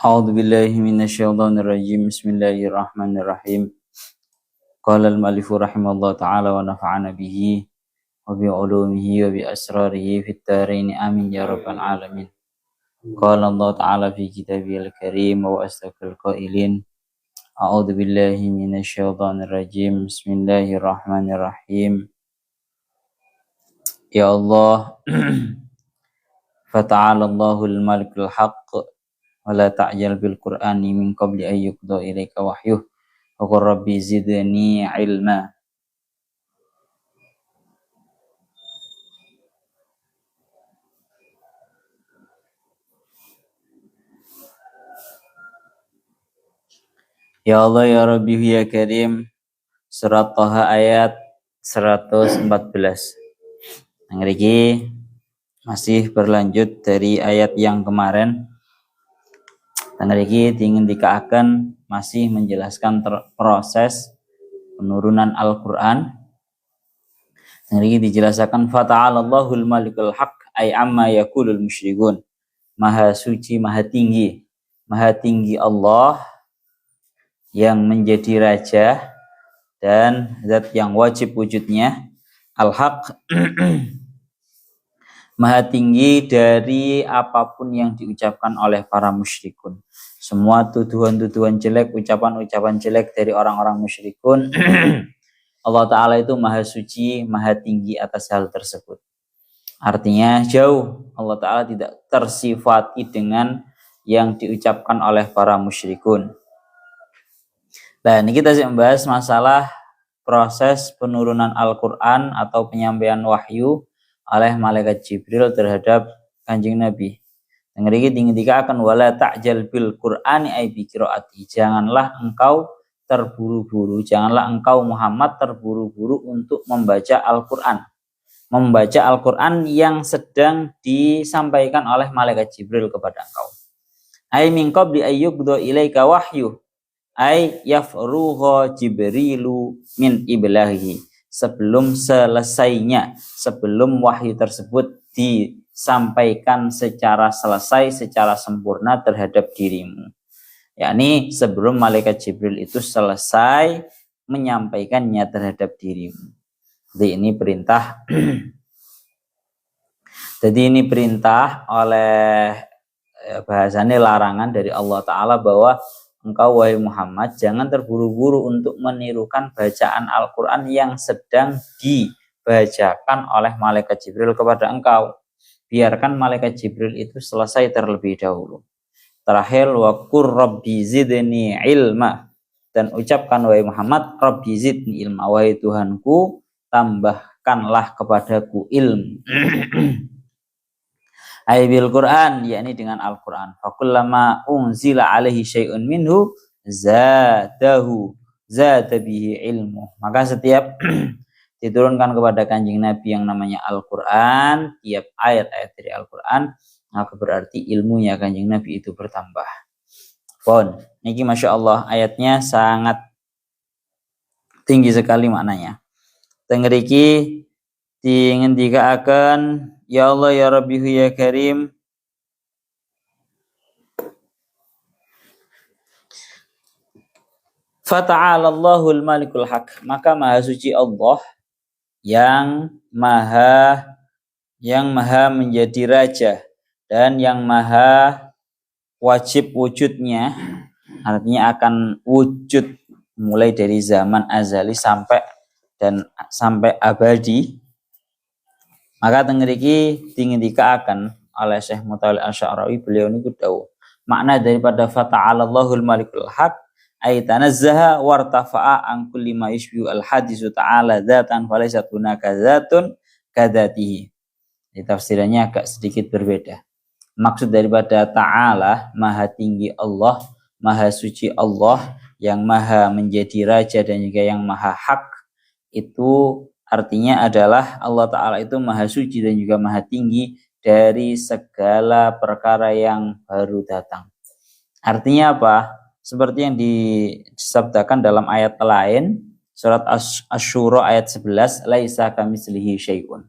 A'udzu billahi minasyaitonir rajim. Bismillahirrahmanirrahim. Qala al-mu'allif rahimallahu ta'ala wa nafa'ana bihi wa bi ulumihi wa bi asrarihi fid dharain amin ya rabbal alamin. Qala Allah ta'ala fi kitabihil karim wa astaqil qailin. A'udzu billahi minasyaitonir rajim. Bismillahirrahmanirrahim. Ya Allah, fata'ala Allahul malikul haqq wa la ta'jal bil qur'ani min qabli an yuqda ilaika wahyuh wa qur rabbi zidni ilma. Ya Allah ya Rabbi ya Karim. Surat Thaha ayat 114. Ngriki masih berlanjut dari ayat yang kemarin. Ngriki ingin dikaaken masih menjelaskan proses penurunan Al-Qur'an. Ngriki dijelaskan fata'ala Allahul malikul haq ay amma yaqulul musyrikun. Maha suci, maha tinggi Allah yang menjadi raja dan zat yang wajib wujudnya, al-haq, maha tinggi dari apapun yang diucapkan oleh para musyrikun. Semua tuduhan-tuduhan jelek, ucapan-ucapan jelek dari orang-orang musyrikun, Allah Ta'ala itu maha suci, maha tinggi atas hal tersebut. Artinya jauh, Allah Ta'ala tidak tersifati dengan yang diucapkan oleh para musyrikun. Nah, ini kita membahas masalah proses penurunan Al-Quran atau penyampaian wahyu oleh malaikat Jibril terhadap Kanjeng Nabi. Yang ini akan wala ta'jal bil Qur'ani ay bi qiraati. Janganlah engkau terburu-buru, janganlah engkau Muhammad terburu-buru untuk membaca Al-Quran. Membaca Al-Quran yang sedang disampaikan oleh malaikat Jibril kepada engkau. Ay min qabli ayyuqda ilaika wahyu. Ay yafruha Jibrilu min iblahi, sebelum selesainya, sebelum wahyu tersebut disampaikan secara selesai, secara sempurna terhadap dirimu. Yakni sebelum malaikat Jibril itu selesai menyampaikannya terhadap dirimu. Jadi ini perintah. Jadi ini perintah oleh bahasanya larangan dari Allah Ta'ala bahwa engkau wahai Muhammad jangan terburu-buru untuk menirukan bacaan Al-Quran yang sedang dibacakan oleh malaikat Jibril kepada engkau. Biarkan malaikat Jibril itu selesai terlebih dahulu. Terakhir, wa qur rabbi zidni ilma, dan ucapkan wahai Muhammad, rabbi zidni ilma, wahai Tuhanku tambahkanlah kepadaku ilmu. Ay bil Quran, yakni dengan Al-Quran. Fakullama unzila alaihi syai'un minhu zada bihi ilmu. Maka setiap diturunkan kepada Kanjeng Nabi yang namanya Al-Quran, tiap ayat-ayat dari Al-Quran, maka berarti ilmunya Kanjeng Nabi itu bertambah. Pon, niki Masya Allah ayatnya sangat tinggi sekali maknanya. Tengeriki ingin dikaakan ya Allah ya Rabbi ya Karim. Fata'ala Allahul malikul haq, maka maha suci Allah yang maha menjadi raja dan yang maha wajib wujudnya, artinya akan wujud mulai dari zaman azali sampai abadi. Maka tengeriki ingin dikaakan oleh Syekh Mutawalli Asy'arawi, beliau ini dawuh makna daripada fata'ala Allahul malikul haq ay tanazzaha wartafa'a an kulli ma yushbihu al hadisu ta'ala dzatan falaysa hunaka dzatun kadzatihi. Di tafsirannya agak sedikit berbeda. Maksud daripada ta'ala maha tinggi Allah, maha suci Allah yang maha menjadi raja dan juga yang maha hak, itu artinya adalah Allah Ta'ala itu maha suci dan juga maha tinggi dari segala perkara yang baru datang. Artinya apa? Seperti yang disabdakan dalam ayat lain, surat Asy-Syura ayat 11, laisa kamitslihi syai'un.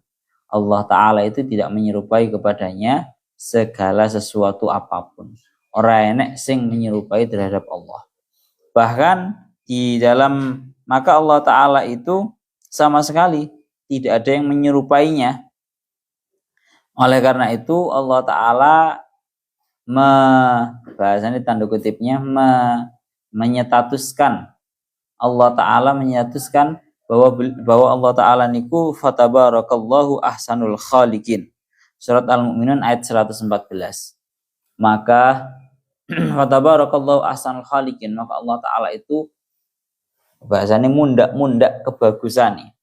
Allah Ta'ala itu tidak menyerupai kepadanya segala sesuatu apapun. Ora enek sing menyerupai terhadap Allah. Bahkan di dalam maka Allah Ta'ala itu sama sekali tidak ada yang menyerupainya. Oleh karena itu Allah Ta'ala bahasanya tanda kutipnya menyetatuskan, Allah Ta'ala menyatakan bahwa Allah Ta'ala niku fatabarakallahu ahsanul khaliqin. Surat Al-Mu'minun ayat 114. Maka fatabarakallahu ahsanul khaliqin, maka Allah Ta'ala itu bahasanya mundak kebagusan,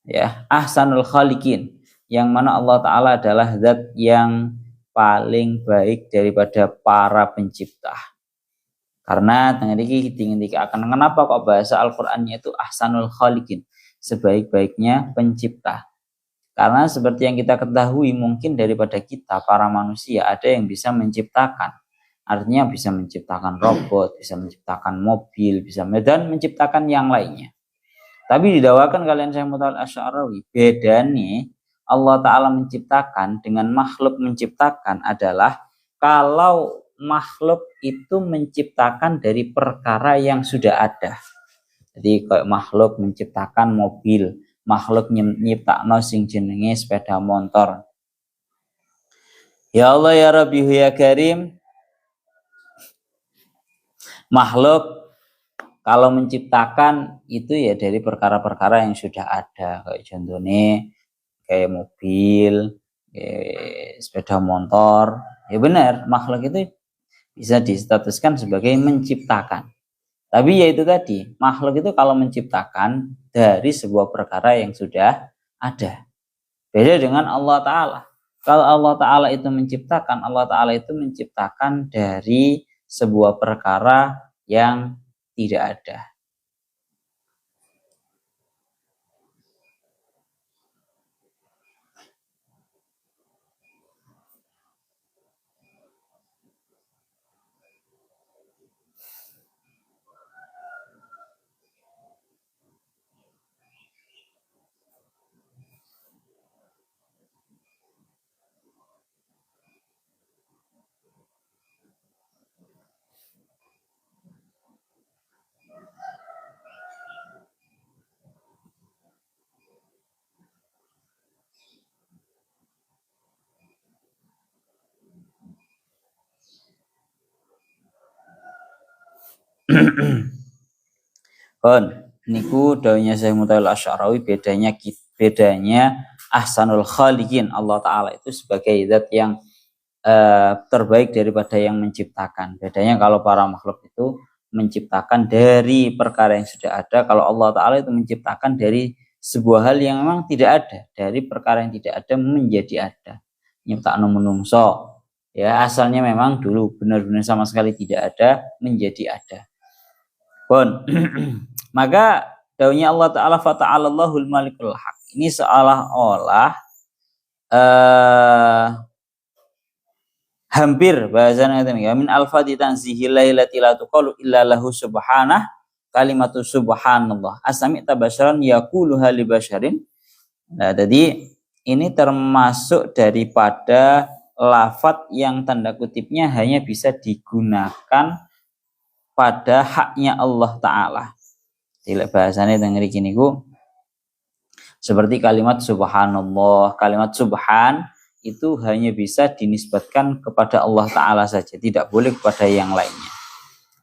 ya, ahsanul khaliqin, yang mana Allah Ta'ala adalah zat yang paling baik daripada para pencipta. Karena tinggi akan kenapa kok bahasa Al-Qur'annya itu ahsanul khaliqin, sebaik-baiknya pencipta. Karena seperti yang kita ketahui, mungkin daripada kita para manusia ada yang bisa menciptakan. Artinya bisa menciptakan robot, bisa menciptakan mobil, bisa dan menciptakan yang lainnya. Tapi didakwakan kalian saya Mutal Asy'arawi, bedanya Allah Ta'ala menciptakan dengan makhluk menciptakan adalah kalau makhluk itu menciptakan dari perkara yang sudah ada. Jadi kayak makhluk menciptakan mobil, makhluk nyiptakno sing jenenge sepeda motor. Ya Allah ya Rabbi ya Karim, makhluk kalau menciptakan itu ya dari perkara-perkara yang sudah ada, kayak contohnya kayak mobil, kayak sepeda motor. Ya benar, makhluk itu bisa distatuskan sebagai menciptakan. Tapi ya itu tadi, makhluk itu kalau menciptakan dari sebuah perkara yang sudah ada. Beda dengan Allah Ta'ala. Kalau Allah Ta'ala itu menciptakan, Allah Ta'ala itu menciptakan dari sebuah perkara yang tidak ada. Kon, niku dawuhnya Syekh Mutail Asy'arawi, bedanya ahsanul khaliqin, Allah Ta'ala itu sebagai zat yang terbaik daripada yang menciptakan. Bedanya kalau para makhluk itu menciptakan dari perkara yang sudah ada, kalau Allah Ta'ala itu menciptakan dari sebuah hal yang memang tidak ada, dari perkara yang tidak ada menjadi ada. Nyiptakno menungso, ya asalnya memang dulu benar-benar sama sekali tidak ada menjadi ada. Bon. Maka daunnya Allah Ta'ala fata'alallahul malikul haq. Ini seolah-olah hampir bahasanya itu min al-fati tanzihi lailati la tuqalu illa lahu subhanah kalimatu subhanallah asami tabasyaran yaqulu hali basyarin. Nah, jadi ini termasuk daripada lafadz yang tanda kutipnya hanya bisa digunakan pada haknya Allah Ta'ala. Tidak bahasanya dengan gini ku seperti kalimat subhanallah, kalimat subhan itu hanya bisa dinisbatkan kepada Allah Ta'ala saja, tidak boleh kepada yang lainnya.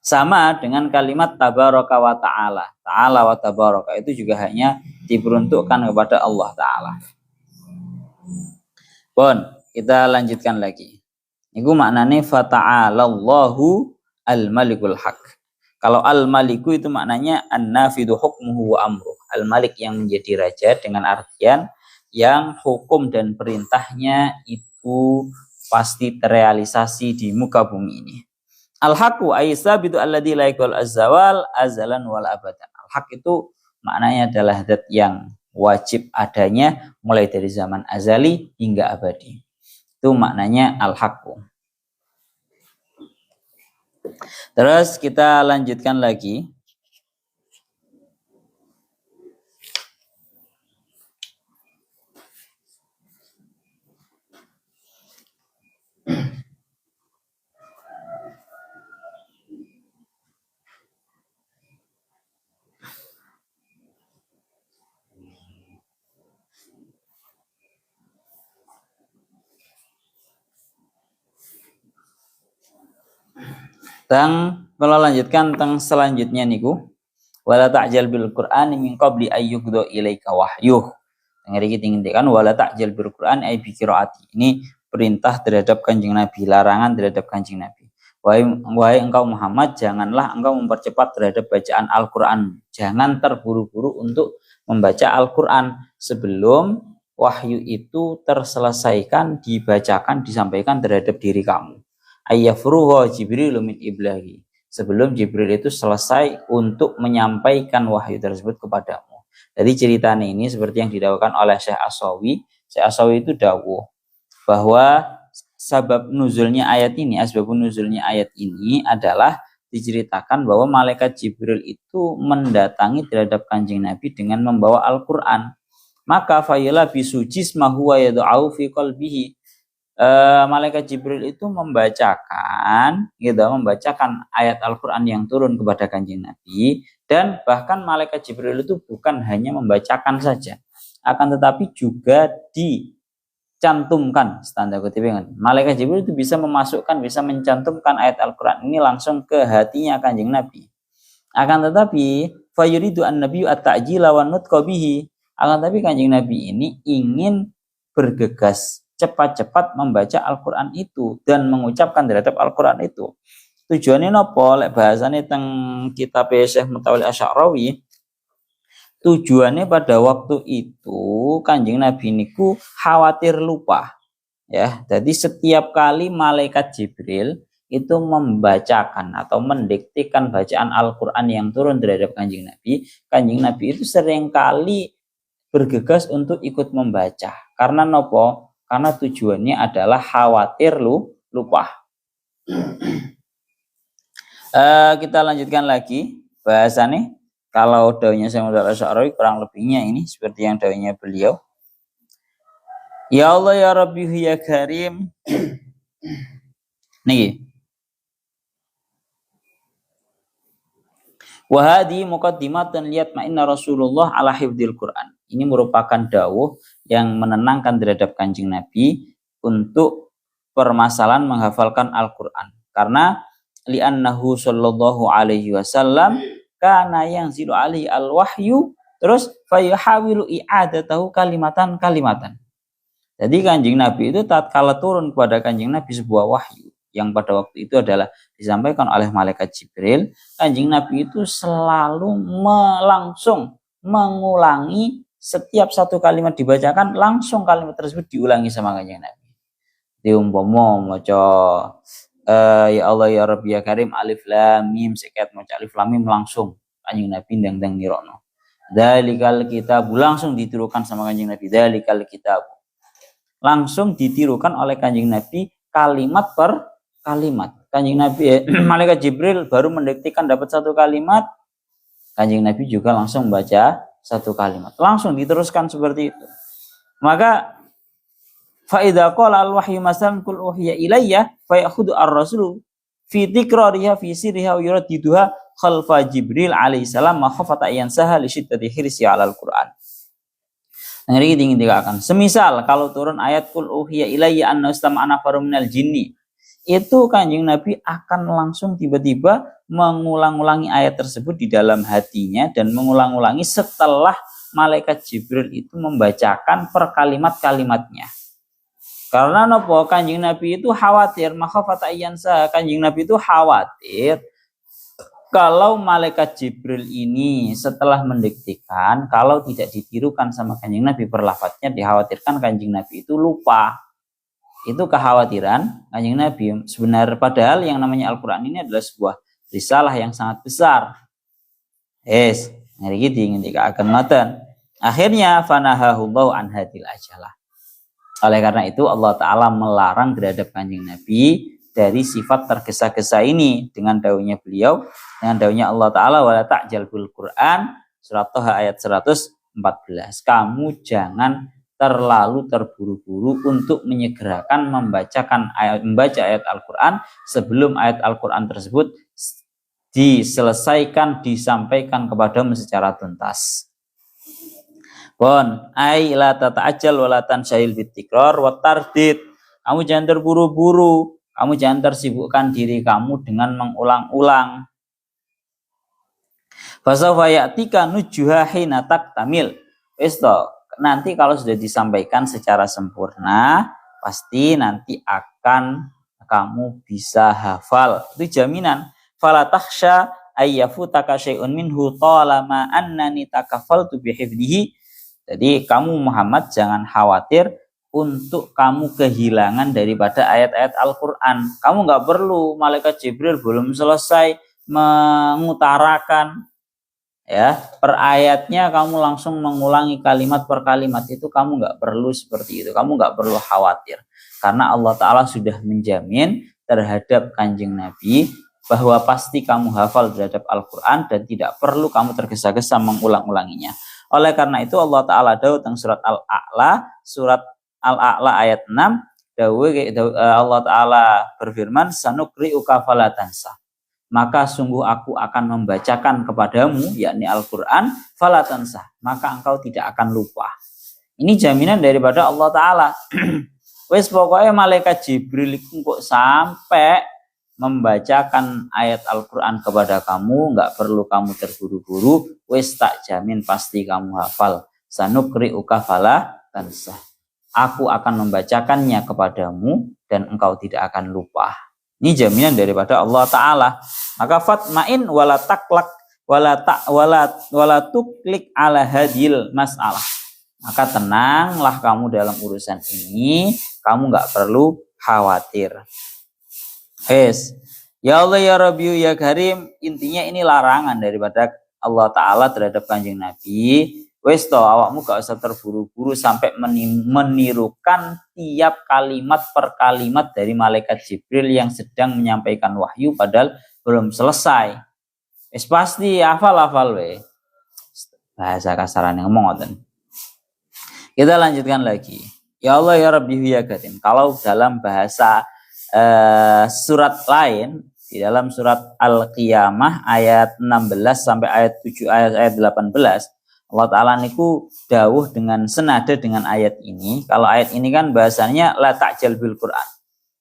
Sama dengan kalimat tabaraka wa ta'ala, ta'ala wa tabaraka itu juga hanya diperuntukkan kepada Allah Ta'ala. Bon, kita lanjutkan lagi. Itu maknanya fata'alallahu al-malikul haq. Kalau al-maliku itu maknanya an-nafidu hukmuhu wa amruh. Al-malik yang menjadi raja dengan artian yang hukum dan perintahnya itu pasti terrealisasi di muka bumi ini. Al-haqu aisabitu alladzi la yaqul az-zawal azalan wal abadan. Al-haq itu maknanya adalah zat yang wajib adanya mulai dari zaman azali hingga abadi. Itu maknanya al-haqu. Terus kita lanjutkan lagi. Tang kalau lanjutkan tang selanjutnya niku wala ta'jal bil qur'ani min qabli ayyughda ilaika wahyuh. Ngeri kita ngintikan wala ta'jal bil qur'an ay bi qiraati. Ini perintah terhadap Kanjeng Nabi, larangan terhadap Kanjeng Nabi. Wahai engkau Muhammad, janganlah engkau mempercepat terhadap bacaan Al-Qur'an. Jangan terburu-buru untuk membaca Al-Qur'an sebelum wahyu itu terselesaikan, dibacakan, disampaikan terhadap diri kamu. Ayyafruha Jibril min iblahi. Sebelum Jibril itu selesai untuk menyampaikan wahyu tersebut kepadamu. Jadi ceritanya ini seperti yang didakwakan oleh Syekh Ashawi. Syekh Ashawi itu dawuh bahwa asbabun nuzulnya ayat ini adalah diceritakan bahwa malaikat Jibril itu mendatangi terhadap Kanjeng Nabi dengan membawa Al-Qur'an. Maka fayala bisujismahu wa yad'u fi qalbihi. Malaikat Jibril itu membacakan ayat Al-Qur'an yang turun kepada Kanjeng Nabi, dan bahkan malaikat Jibril itu bukan hanya membacakan saja, akan tetapi juga dicantumkan, standar kutip kan. Malaikat Jibril itu bisa mencantumkan ayat Al-Qur'an ini langsung ke hatinya Kanjeng Nabi. Akan tetapi fayuridu an-nabiyyu at-ta'jila wa nutqa bihi. Akan tetapi Kanjeng Nabi ini ingin bergegas cepat-cepat membaca Al-Qur'an itu dan mengucapkan terhadap Al-Qur'an itu. Tujuannya nopo? Lek bahasane teng kitab Syekh Mutawalli Asy'arawi, tujuannya pada waktu itu Kanjeng Nabi niku khawatir lupa. Ya, jadi setiap kali malaikat Jibril itu membacakan atau mendiktikan bacaan Al-Qur'an yang turun terhadap Kanjeng Nabi itu seringkali bergegas untuk ikut membaca. Karena nopo? Karena tujuannya adalah khawatir lupa. Kita lanjutkan lagi bahasannya. Kalau dawuhnya Syekh Mutawalli Asy'arawi kurang lebihnya ini seperti yang dawuhnya beliau. Ya Allah ya Rabbi ya Karim. Nih. Wa hadhi muqaddimatun liyatma'inna Rasulullah ala hifdzil Qur'an. Ini merupakan dawuh yang menenangkan terhadap Kanjeng Nabi untuk permasalahan menghafalkan Al-Qur'an. Karena li'annahu sallallahu alaihi wasallam kana yanzilu alaihi al-wahyu terus fayuhawilu i'adatahu kalimatan. Jadi Kanjeng Nabi itu tatkala turun kepada Kanjeng Nabi sebuah wahyu yang pada waktu itu adalah disampaikan oleh malaikat Jibril, Kanjeng Nabi itu selalu langsung mengulangi setiap satu kalimat dibacakan, langsung kalimat tersebut diulangi sama Kanjeng Nabi. Diumpama maca ya Allah ya Rabbi ya Karim alif lam mim, seket maca alif lam mim langsung Kanjeng Nabi ndang nirono. Dzalikal kitab langsung ditirukan sama Kanjeng Nabi. Dzalikal kitab langsung ditirukan oleh Kanjeng Nabi kalimat per kalimat. Kanjeng Nabi malaikat Jibril baru mendiktikan dapat satu kalimat, Kanjeng Nabi juga langsung membaca satu kalimat. Langsung diteruskan seperti itu. Maka fa idza qala al-wahyu masalan kul uhiya ilayya fa ya'khudhu ar-rasulu fi tikrariha fi sirriha wa yuraddiduha khalfa Jibril alaihi salam ma khafata yansaha li syiddati hirsi 'alal Qur'an. Ngeri dingin-dingin. Semisal kalau turun ayat kul uhiya ilayya anna ustama'ana farum minal jinni, itu Kanjeng Nabi akan langsung tiba-tiba mengulang-ulangi ayat tersebut di dalam hatinya dan mengulang-ulangi setelah malaikat Jibril itu membacakan per kalimat-kalimatnya. Karena nopo Kanjeng Nabi itu khawatir makhafata yansa, Kanjeng Nabi itu khawatir kalau malaikat Jibril ini setelah mendiktikan, kalau tidak ditirukan sama Kanjeng Nabi perlafadznya, dikhawatirkan Kanjeng Nabi itu lupa. Itu kekhawatiran Kanjeng Nabi. Sebenarnya padahal yang namanya Al-Qur'an ini adalah sebuah risalah yang sangat besar. Ngeri gitu ngendika akan ngoten. Akhirnya fanahahullahu an hadil ajalah. Oleh karena itu Allah Ta'ala melarang terhadap Kanjeng Nabi dari sifat tergesa-gesa ini dengan dawuhnya beliau, dengan dawuhnya Allah Ta'ala wala ta'jal bil Qur'an, surat Thaha ayat 114. Kamu jangan terlalu terburu-buru untuk menyegerakan membaca ayat Al-Qur'an sebelum ayat Al-Qur'an tersebut diselesaikan, disampaikan kepadamu secara tuntas. Ai la tata'ajjal wa la tanshahil bitikrar wa tardid. Kamu jangan terburu-buru, Kamu jangan tersibukkan diri kamu dengan mengulang-ulang. Fasawfa ya'tika nujuha hina taktamil. Wis to, nanti kalau sudah disampaikan secara sempurna, pasti nanti akan kamu bisa hafal. Itu jaminan. Fala takhsha ayyafutaka syai'un minhu talama annani takafaltu bihifdhihi. Jadi kamu Muhammad jangan khawatir untuk kamu kehilangan daripada ayat-ayat Al-Quran. Kamu nggak perlu, malaikat Jibril belum selesai mengutarakan ya per ayatnya, kamu langsung mengulangi kalimat per kalimat. Itu kamu nggak perlu seperti itu. Kamu nggak perlu khawatir. Karena Allah Ta'ala sudah menjamin terhadap Kanjeng Nabi bahwa pasti kamu hafal terhadap Al-Quran dan tidak perlu kamu tergesa-gesa mengulang-ulanginya. Oleh karena itu Allah Ta'ala dawuh teng surat Al-A'la, surat Al-A'la ayat 6, Allah Ta'ala berfirman, sanukri'uka fala tansa. Maka sungguh aku akan membacakan kepadamu, yakni Al-Quran, fala tansa. Maka engkau tidak akan lupa. Ini jaminan daripada Allah Ta'ala. Wes pokoknya malaikat Jibril kok sampai membacakan ayat Al-Quran kepada kamu, nggak perlu kamu terburu-buru, wes tak jamin pasti kamu hafal. Sanukri'uka fala tansa. Aku akan membacakannya kepadamu dan engkau tidak akan lupa. Ini jaminan daripada Allah Ta'ala. Maka fatmain wala taklak wala tuklik ala hadil masalah. Maka tenanglah kamu dalam urusan ini, kamu nggak perlu khawatir. Yes. Ya Allah ya Rabbi ya Karim, intinya ini larangan daripada Allah Ta'ala terhadap Kanjeng Nabi. Wes to, awakmu gak usah terburu-buru sampai menirukan tiap kalimat per kalimat dari malaikat Jibril yang sedang menyampaikan wahyu padahal belum selesai. Wes pasti hafal we. Bahasa kasarannya ngomong ngoten. Kita lanjutkan lagi. Ya Allah ya Rabbi ya Karim. Kalau dalam bahasa surat lain, di dalam surat Al-Qiyamah ayat 16 sampai ayat 7 ayat 18, Allah Ta'ala niku dawuh dengan senada dengan ayat ini. Kalau ayat ini kan bahasanya la ta'jal bil Quran.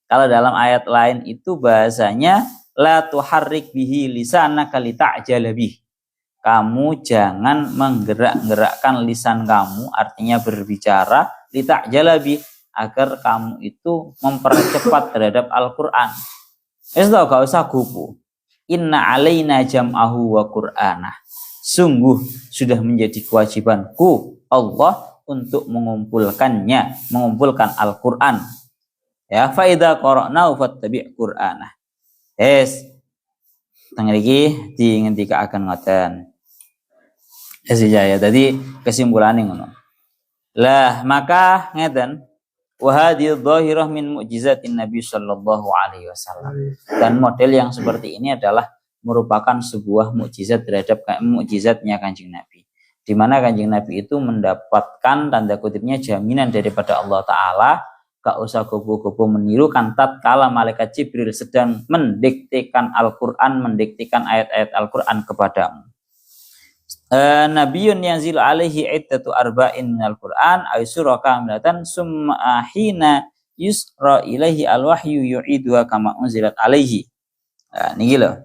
Kalau dalam ayat lain itu bahasanya la tuharrik bihi lisanaka li ta'jal bih. Kamu jangan menggerak-gerakkan lisan kamu, artinya berbicara li ta'jal bih, agar kamu itu mempercepat terhadap Al-Quran. Gak usah gupu. Inna alaina jam'ahu wa qur'anah. Sungguh sudah menjadi kewajibanku Allah untuk mengumpulkan Al-Quran. Ya, fa idza qara'nahu fattabi' qur'anah. Teng iki dingendika akan ngoten. Ya, tadi kesimpulannya ngono. Lah, maka ngeten, wa hadhihi dhahirah min mu'jizatin Nabi sallallahu alaihi wasallam. Dan model yang seperti ini adalah merupakan sebuah mukjizat terhadap mukjizatnya Kanjeng Nabi. Di mana Kanjeng Nabi itu mendapatkan tanda kutipnya jaminan daripada Allah Ta'ala, gak usah gobo-gobo menirukan tatkala malaikat Jibril sedang mendiktekan Al-Quran, mendiktekan ayat-ayat Al-Quran kepadamu. Nabiyun yanzil alaihi iddatu arba'in minal Quran ay surah kamilatan summa hina yusra ilaihi al-wahyu yu'iduha kama unzilat alaihi. Nah, niki lho.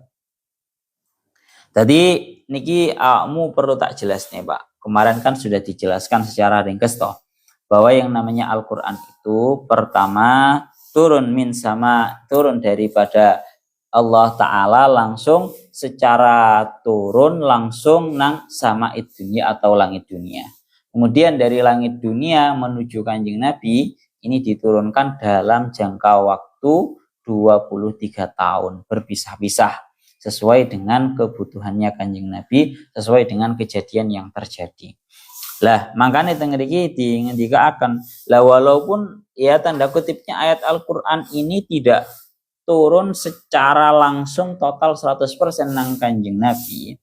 Tadi niki kamu perlu tak jelas nih Pak. Kemarin kan sudah dijelaskan secara ringkas toh bahwa yang namanya Al-Quran itu pertama turun daripada Allah Ta'ala langsung secara turun langsung nang sama dunia atau langit dunia. Kemudian dari langit dunia menuju Kanjeng Nabi ini diturunkan dalam jangka waktu 23 tahun berpisah-pisah sesuai dengan kebutuhannya Kanjeng Nabi, sesuai dengan kejadian yang terjadi. Lah, makanya tengriki dingendikaken lah walaupun ya tanda kutipnya ayat Al-Qur'an ini tidak turun secara langsung total 100% nang Kanjeng Nabi,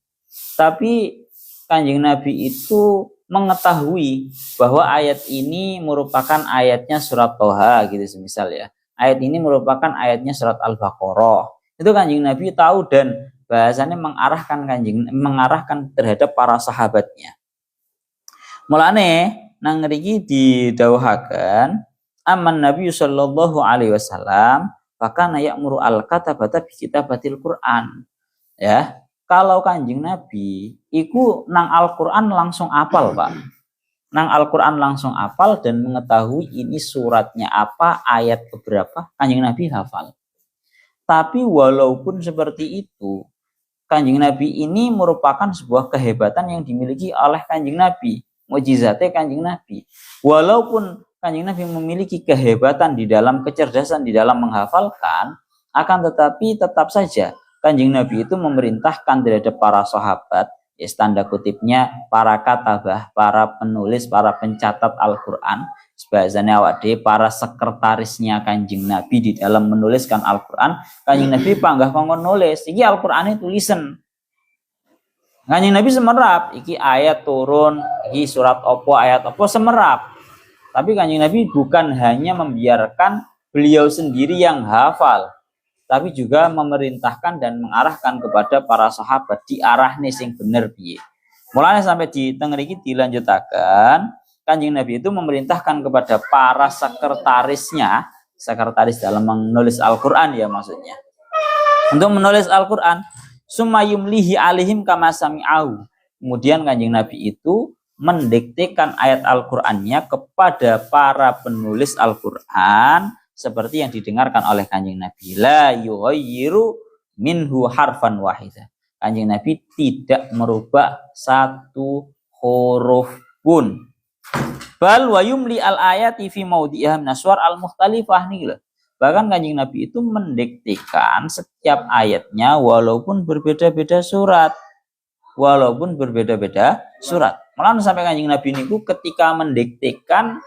tapi Kanjeng Nabi itu mengetahui bahwa ayat ini merupakan ayatnya surat Toha gitu semisal ya. Ayat ini merupakan ayatnya surat Al-Baqarah. Itu Kanjeng Nabi tahu dan bahasanya mengarahkan terhadap para sahabatnya. Mulane nang ngriki didhawuhaken aman Nabi sallallahu alaihi wasallam Fakana ya'muru al-katabata bi kitabatil Qur'an. Ya, kalau Kanjeng Nabi iku nang Al-Qur'an langsung apal, Pak. Nang Al-Qur'an langsung apal dan mengetahui ini suratnya apa, ayat keberapa, Kanjeng Nabi hafal. Tapi walaupun seperti itu, Kanjeng Nabi ini merupakan sebuah kehebatan yang dimiliki oleh Kanjeng Nabi, mukjizatnya Kanjeng Nabi. Walaupun Kanjeng Nabi memiliki kehebatan di dalam kecerdasan di dalam menghafalkan, akan tetapi tetap saja Kanjeng Nabi itu memerintahkan terhadap para sahabat, ya tanda kutipnya para katabah, para penulis, para pencatat Al-Qur'an, sebahasanya awak dhewe para sekretarisnya Kanjeng Nabi di dalam menuliskan Al-Qur'an. Kanjeng Nabi panggah kongkon nulis, iki Al-Qur'ane tulisan. Kanjeng Nabi semerap, iki ayat turun, iki surat opo, ayat opo semerap. Tapi Kanjeng Nabi bukan hanya membiarkan beliau sendiri yang hafal, tapi juga memerintahkan dan mengarahkan kepada para sahabat di arah sing bener piye. Mulanya sampai di tengah iki dilanjutakan, Kanjeng Nabi itu memerintahkan kepada para sekretarisnya, sekretaris dalam menulis Al-Qur'an ya maksudnya, untuk menulis Al-Qur'an, sumayumlihi alihim kama sami'au. Kemudian Kanjeng Nabi itu mendiktekan ayat Al-Qur'annya kepada para penulis Al-Qur'an seperti yang didengarkan oleh Kanjeng Nabi. La yughayyiru minhu harfan wahida. Kanjeng Nabi tidak merubah satu huruf pun. Bal wa yumli al ayati fi maudhi'iha min aswar al mukhtalifah nih loh. Bahkan Kanjeng Nabi itu mendiktekan setiap ayatnya walaupun berbeda-beda surat. Walaupun berbeda-beda surat. Malah sampai Kanjeng Nabi niku ketika mendiktekan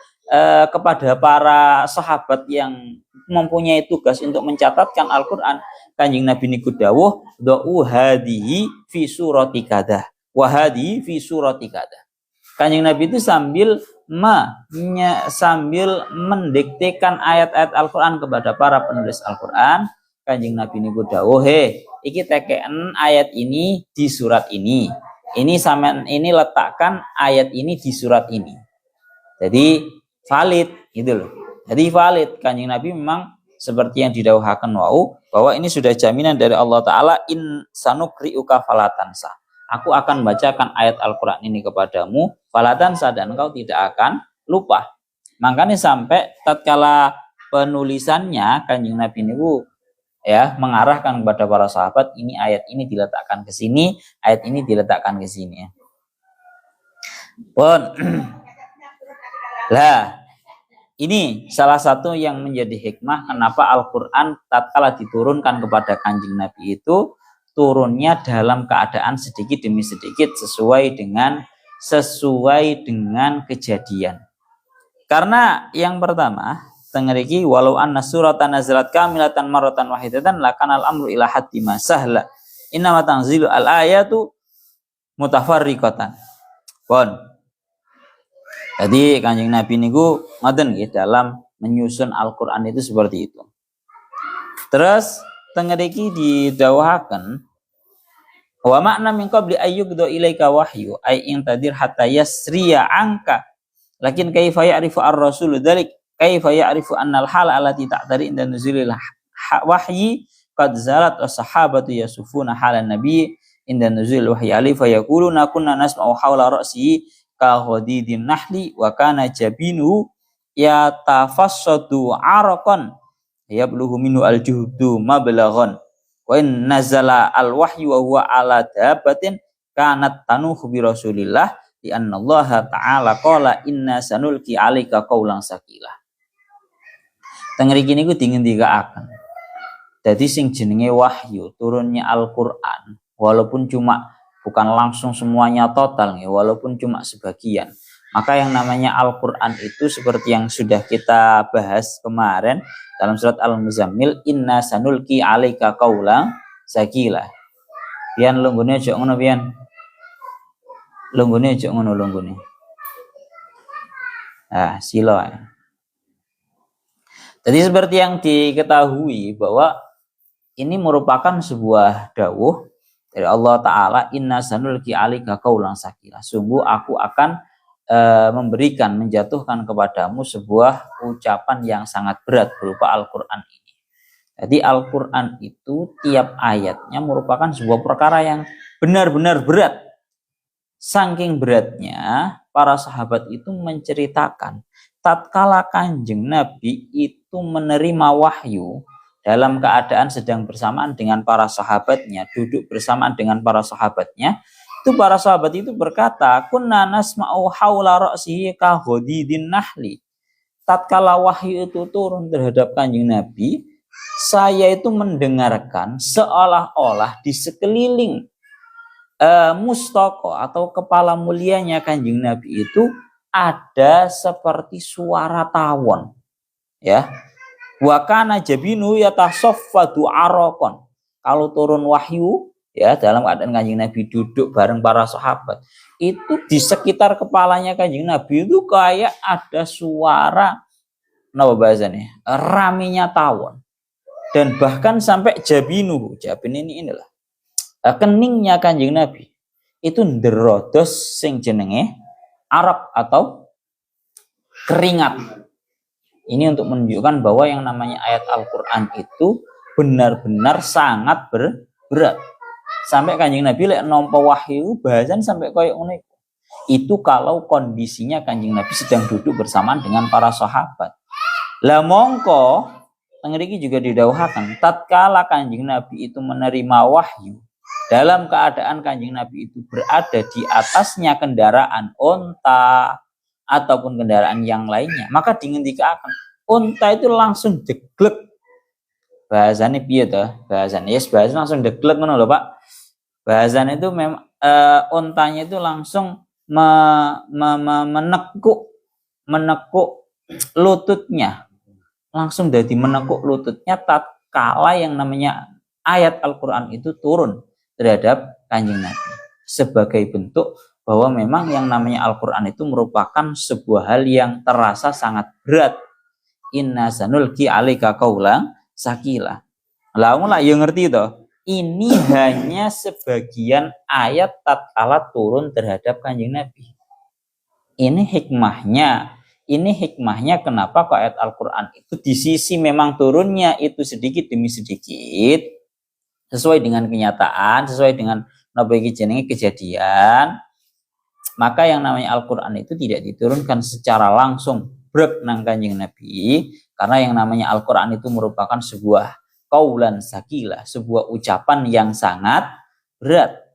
kepada para sahabat yang mempunyai tugas untuk mencatatkan Al-Qur'an, Kanjeng Nabi niku dawuh do'u hadihi fi surati kadah wa hadihi fi surati kadah. Kanjeng Nabi itu sambil mendiktekan ayat-ayat Al-Qur'an kepada para penulis Al-Qur'an. Kanjeng Nabi niku dawuh, iki tekeken ayat ini di surat ini. Ini sampean ini letakkan ayat ini di surat ini. Jadi valid gitu loh. Jadi valid. Kanjeng Nabi memang seperti yang didawuhaken wau bahwa ini sudah jaminan dari Allah Ta'ala, in sanukri'uka falatansa. Aku akan bacakan ayat Al-Qur'an ini kepadamu, falatansa, dan engkau tidak akan lupa. Makanya sampai tatkala penulisannya Kanjeng Nabi niku ya mengarahkan kepada para sahabat, ini ayat ini diletakkan ke sini, ayat ini diletakkan ke sini. Pun lah, ini salah satu yang menjadi hikmah kenapa Al-Qur'an tatkala diturunkan kepada Kanjeng Nabi itu turunnya dalam keadaan sedikit demi sedikit sesuai dengan kejadian. Karena yang pertama, tengeriki walau anna suratan nazalat kamilatan marratan wahidatan lakanal amru ila haddi ma sahla. Innama tanzilu al ayatu mutafarriqatan. Pun. Jadi Kanjeng Nabi niku ngoten nggih dalam menyusun Al-Qur'an itu seperti itu. Terus tengeriki didawuhaken wa makna min qabli ayyubdu ilaika wahyu ay in tadir hatta yasriya anka lakin kaifa ya'rifu ar-rasul dzalik kaifa ya'rifu annal hal allati ta'tari inda nuzulil wahyi qad zalat as-sahabatu yasufuna halan nabi inda nuzulil wahyi alif yaquluna kunna nasma'u hawla ra'sihi ka ghadidin nahli wa kana jabinu yatafassadu araqan yablughu minhu al-juhdu mablaghan wa in nazala al-wahyu wa huwa ala dabatin kanat tanuhu bi Rasulillah li anna Allah ta'ala qala inna sanulki 'alaika qaulan sakila. Tengriki niku dingendikaaken. Dadi sing jenenge wahyu, turunnya Al-Qur'an, walaupun cuma bukan langsung semuanya total nih, walaupun cuma sebagian. Maka yang namanya Al-Qur'an itu seperti yang sudah kita bahas kemarin dalam surat Al-Muzammil, inna sanulki 'alaika qaulan sakila. Pian lunggune aja ngono pian. Lunggune aja ngono lunggune. Nah, sila. Jadi seperti yang diketahui bahwa ini merupakan sebuah dawuh dari Allah Ta'ala, inna sanulki 'alaika qaulan sakila. Sungguh aku akan menjatuhkan kepadamu sebuah ucapan yang sangat berat berupa Al-Qur'an ini. Jadi Al-Quran itu tiap ayatnya merupakan sebuah perkara yang benar-benar berat. Saking beratnya, para sahabat itu menceritakan tatkala Kanjeng Nabi itu menerima wahyu dalam keadaan sedang bersamaan dengan para sahabatnya, duduk bersamaan dengan para sahabatnya, itu para sahabat itu berkata, kunna nasma'u haula ra'sihi ka ghadidin nahli. Tatkala wahyu itu turun terhadap Kanjeng Nabi, saya itu mendengarkan seolah-olah di sekeliling mustoko atau kepala mulianya Kanjeng Nabi itu ada seperti suara tawon, ya. Wa kana jabinu yatasaffadu araqon. Kalau turun wahyu, ya, dalam keadaan Kanjeng Nabi duduk bareng para sahabat, itu di sekitar kepalanya Kanjeng Nabi itu kayak ada suara, napa bahasanya, raminya tawon. Dan bahkan sampai jabinu, jabin inilah keningnya Kanjeng Nabi itu nderodos sing jenenge arak atau keringat. Ini untuk menunjukkan bahwa yang namanya ayat Al-Quran itu benar-benar sangat berat. Sampai Kanjeng Nabi lek nampa wahyu bahasan sampai koyo ngene. Itu kalau kondisinya Kanjeng Nabi sedang duduk bersamaan dengan para sahabat. Lah mongko tengriki juga didhawuhaken tatkala Kanjeng Nabi itu menerima wahyu dalam keadaan Kanjeng Nabi itu berada di atasnya kendaraan onta ataupun kendaraan yang lainnya, maka dingendikaken onta itu langsung deglek. Bahasane piye to? Bahasane yes, bahasa langsung deglek ngono lho, Pak. Bahasane itu memang ontanya itu langsung menekuk lututnya. Langsung dari menekuk lututnya tatkala yang namanya ayat Al-Qur'an itu turun terhadap Kanjeng Nabi, sebagai bentuk bahwa memang yang namanya Al-Quran itu merupakan sebuah hal yang terasa sangat berat. Inna sanulki alika qaulan sakila. Lah yang ngerti toh, ini hanya sebagian ayat tatkala turun terhadap Kanjeng Nabi. Ini hikmahnya kenapa kok ayat Al-Quran itu di sisi memang turunnya itu sedikit demi sedikit, sesuai dengan kenyataan, sesuai dengan jenenge kejadian, maka yang namanya Al-Quran itu tidak diturunkan secara langsung brek nang Kanjeng Nabi, karena yang namanya Al-Quran itu merupakan sebuah qaulan sakila, sebuah ucapan yang sangat berat.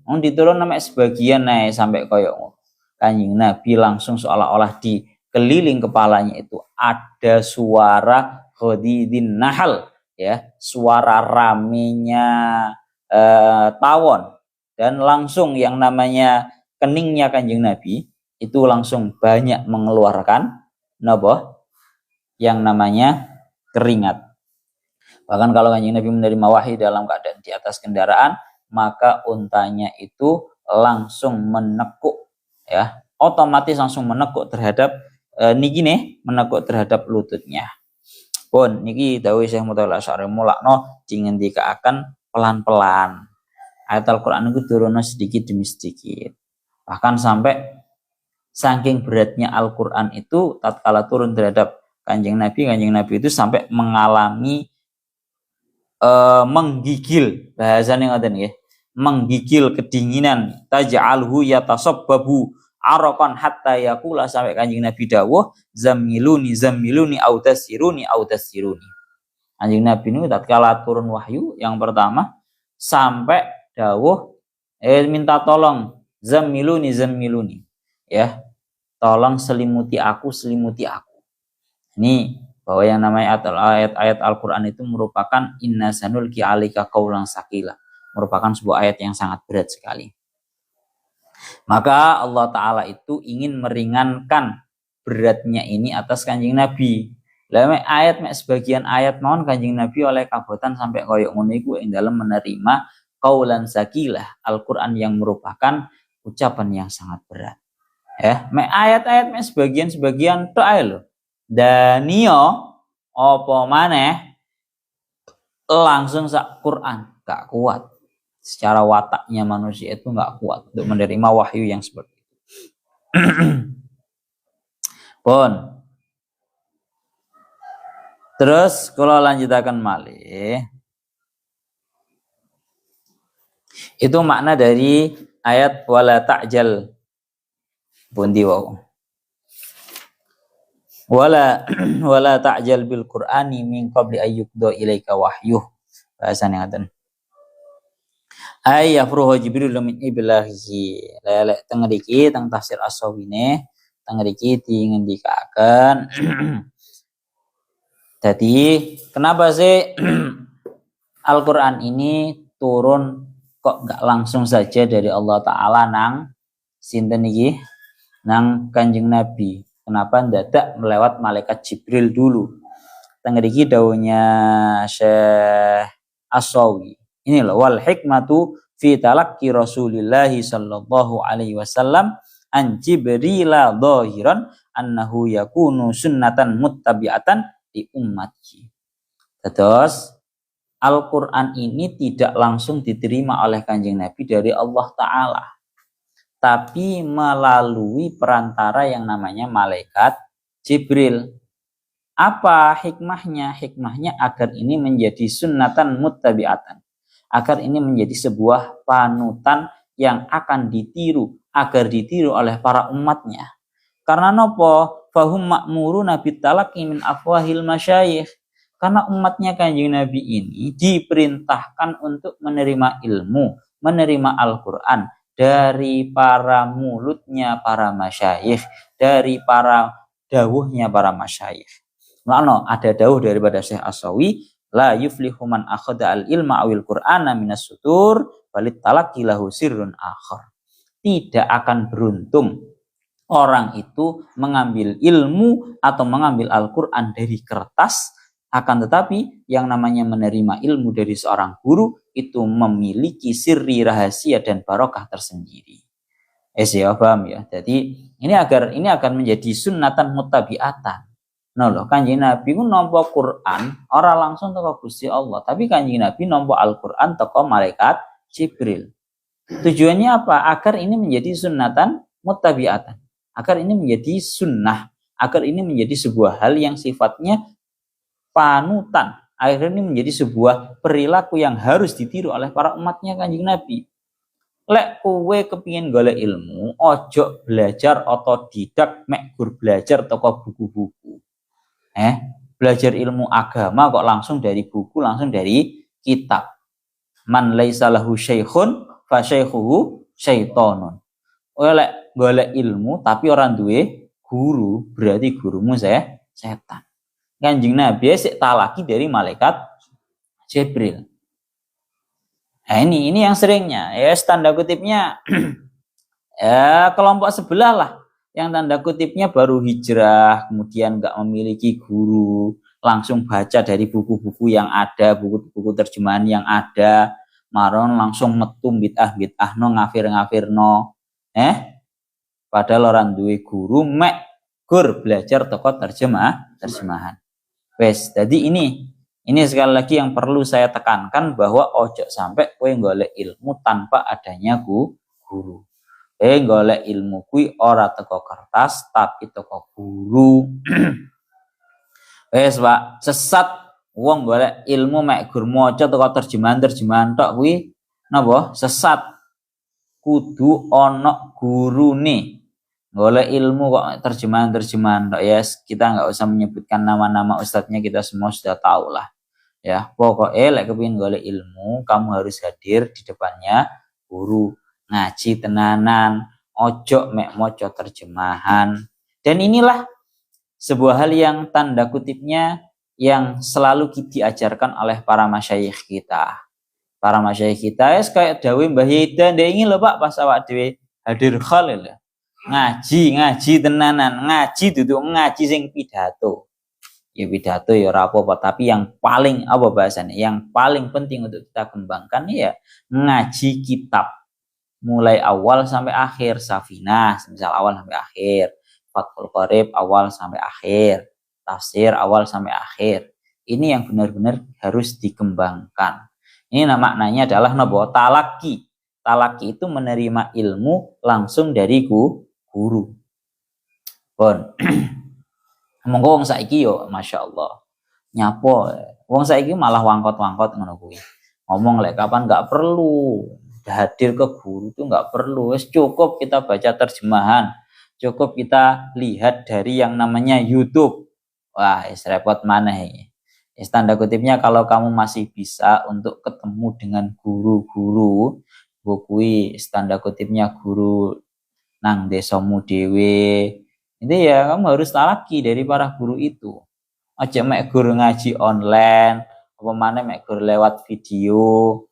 Diturun namanya sebagian naik sampai koyok Kanjeng Nabi langsung seolah-olah di keliling kepalanya itu ada suara ghadidin nahal, ya, suara raminya tawon, dan langsung yang namanya keningnya Kanjeng Nabi itu langsung banyak mengeluarkan yang namanya keringat. Bahkan kalau Kanjeng Nabi menerima wahyu dalam keadaan di atas kendaraan, maka untanya itu langsung menekuk, ya, otomatis langsung menekuk terhadap menekuk terhadap lututnya. Pun niki dawuh Syekh Mutawalla Asy'ari mulakno dingendikaken pelan-pelan. Ayat Al-Qur'an itu turun sedikit demi sedikit. Bahkan sampai saking beratnya Al-Qur'an itu tatkala turun terhadap Kanjeng Nabi itu sampai mengalami menggigil, bahasane ngoten nggih. Menggigil kedinginan, taj'alhu yatasabbabu araqan hatta yaqula, sampai Kanjeng Nabi dawuh zammiluni au tasiruni. Kanjeng Nabi ini tatkala turun wahyu yang pertama sampai dawuh minta tolong zammiluni, ya, tolong selimuti aku. Ini bahwa yang namanya ayat-ayat Al-Quran itu merupakan inna sanulki alika qaulan sakila, merupakan sebuah ayat yang sangat berat sekali. Maka Allah Ta'ala itu ingin meringankan beratnya ini atas Kanjeng Nabi. Lah sebagian ayat mohon Kanjeng Nabi oleh kabotan sampai koyok ngono iku ing dalam menerima qaulan sakilah, Al-Qur'an yang merupakan ucapan yang sangat berat. Ya, ayat-ayat sebagian tok ae lho. Danio apa maneh langsung sak Quran gak kuat. Secara wataknya manusia itu gak kuat untuk menerima wahyu yang seperti itu. Pun terus kalau lanjutakan malih, Itu makna dari ayat wala ta'jal. Bundi wau. Wala ta'jal bil Qur'ani min qabli ayyuqda ilaika wahyuh. Bahasane ngaten. Ay yafruhu Jibril min iblahi. Lelek teng mriki teng tafsir As-Sawine teng mriki dingendikaken. Jadi kenapa sih Al-Qur'an ini turun kok enggak langsung saja dari Allah Ta'ala nang sinten iki? Nang Kanjeng Nabi. Kenapa ndadak melewat malaikat Jibril dulu? Teng mriki dawuhnya Syekh As-Sawi. Ini loh, wal hikmatu fi talaqqi Rasulillah sallallahu alaihi wasallam an Jibrila dhahiran annahu yakunu sunnatan muttabi'atan di ummati. Terus Al-Qur'an ini tidak langsung diterima oleh Kanjeng Nabi dari Allah Ta'ala, tapi melalui perantara yang namanya malaikat Jibril. Apa hikmahnya? Hikmahnya agar ini menjadi sunnatan muttabi'atan, agar ini menjadi sebuah panutan yang akan ditiru, agar ditiru oleh para umatnya. Karena nopo? Fahum ma'muruna bitalaqi min afwahil masyayikh. Karena umatnya Kanjeng Nabi ini diperintahkan untuk menerima ilmu, menerima Al-Qur'an dari para mulutnya para masyayikh, dari para dawuhnya para masyayikh. Ma'no ada dawuh daripada Syekh As-Sawi, la yuflihu man akhadha al-ilma awil qur'ana minas sutur balit talaqi lahu sirrun akhar. Tidak akan beruntung orang itu mengambil ilmu atau mengambil Al-Qur'an dari kertas, akan tetapi yang namanya menerima ilmu dari seorang guru itu memiliki sirri, rahasia dan barokah tersendiri. Ya paham ya. Jadi ini akan menjadi sunnatan muttabi'atan. Nah loh, Kanjeng Nabi ku nampa Quran ora langsung teko Gusti Allah, tapi Kanjeng Nabi nampa Al-Qur'an teko malaikat Jibril. Tujuannya apa? Agar ini menjadi sunnatan muttabi'atan. Agar ini menjadi sunnah, agar ini menjadi sebuah hal yang sifatnya panutan. Agar ini menjadi sebuah perilaku yang harus ditiru oleh para umatnya Kanjeng Nabi. Lek kowe kepingin golek ilmu, ojo belajar otodidak mek gur belajar toko buku-buku. Belajar ilmu agama kok langsung dari buku, langsung dari kitab. Man laisa lahu syaikhun fa syaikhuhu syaitonun. Lek golek ilmu tapi orang duwe guru, berarti gurumu setan. Kanjeng Nabi sik talaki dari malaikat Jibril. Nah, ini yang seringnya ya tanda kutipnya ya kelompok sebelah lah yang tanda kutipnya baru hijrah, kemudian nggak memiliki guru, langsung baca dari buku-buku yang ada, buku-buku terjemahan yang ada, maron langsung metu bid'ah no ngafir no, padahal orang duwe guru mek gur belajar toko terjemahan. Wes, jadi ini sekali lagi yang perlu saya tekankan bahwa ojo sampai kowe golek ilmu tanpa adanya guru. Golek ilmu kuwi ora teko kertas tapi teko guru. Wes Pak, sesat wong golek ilmu mek gur maca teko terjemahan tok kuwi napa? Sesat. Kudu ana gurune. Golek ilmu kok terjemahan tok ya, kita enggak usah menyebutkan nama-nama ustadznya, kita semua sudah tahu lah. Ya, pokoknya lek kepengin golek ilmu, kamu harus hadir di depannya guru. Ngaji tenanan, ojo mek moco terjemahan. Dan inilah sebuah hal yang tanda kutipnya yang selalu diajarkan oleh para masyayikh kita. Para masyayikh kita kayak dawuh Mbah Yedan, ndek ingin lho Pak pas awak dhewe hadir khalil. Ngaji tenanan, ngaji duduk ngaji sing pidato. Ya pidato ya ora apa-apa, tapi yang paling apa bahasanya? Yang paling penting untuk kita kembangkan ya ngaji kitab. Mulai awal sampai akhir, Safinah misal awal sampai akhir, Fathul Qorib awal sampai akhir, tafsir awal sampai akhir. Ini yang benar-benar harus dikembangkan. Ini maknanya adalah napa? Talaki. Talaki itu menerima ilmu langsung dari guru. Pun. Monggo wong saiki yo masyaallah. Nyapo Wong saiki malah wangkot-wangkot ngono kuwi. Ngomong lek kapan nggak perlu hadir ke guru itu nggak perlu. Wes cukup kita baca terjemahan. Cukup kita lihat dari yang namanya YouTube. Wah, repot maneh. Tanda kutipnya kalau kamu masih bisa untuk ketemu dengan guru-guru, bukui tanda kutipnya guru nang desamu dewe. Itu ya kamu harus talaki dari para guru itu. Aja mek guru ngaji online, apa mana mek guru lewat video,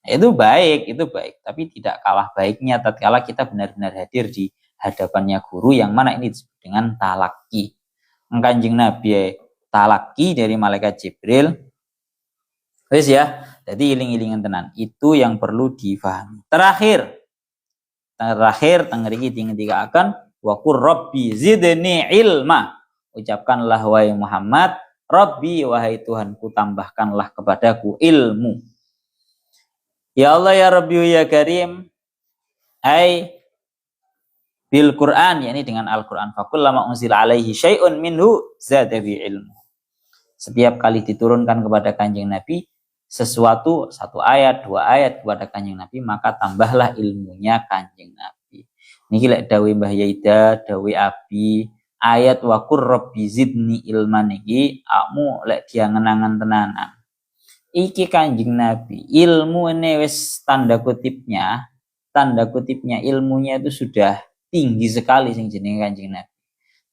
itu baik, tapi tidak kalah baiknya tatkala kita benar-benar hadir di hadapannya guru yang mana ini disebut dengan talaki. Kanjeng Nabi talaki dari malaikat Jibril. Wis ya, jadi iling-ilingan tenan. Itu yang perlu difahami. Terakhir tengriki tinggal akan wa qur rabbi zidni ilma. Ucapkanlah wahai Muhammad, Rabbi wahai Tuhanku tambahkanlah kepadaku ilmu. Ya Allah ya Rabbi ya Karim, ai bil Quran, yakni dengan Al-Quran. Fakullama unzila alaihi syai'un minhu zada bi ilmu. Setiap kali diturunkan kepada Kanjeng Nabi sesuatu, satu ayat, dua ayat kepada Kanjeng Nabi, maka tambahlah ilmunya Kanjeng Nabi. Niki lek dawuh Mbah Yaida, dawuh Abi, ayat wa qur rabbi zidni ilman iki akmu lek diangen-angen tenanan. Iki Kanjeng Nabi, ilmu ini wis tanda kutipnya ilmunya itu sudah tinggi sekali sing jenenge Kanjeng Nabi.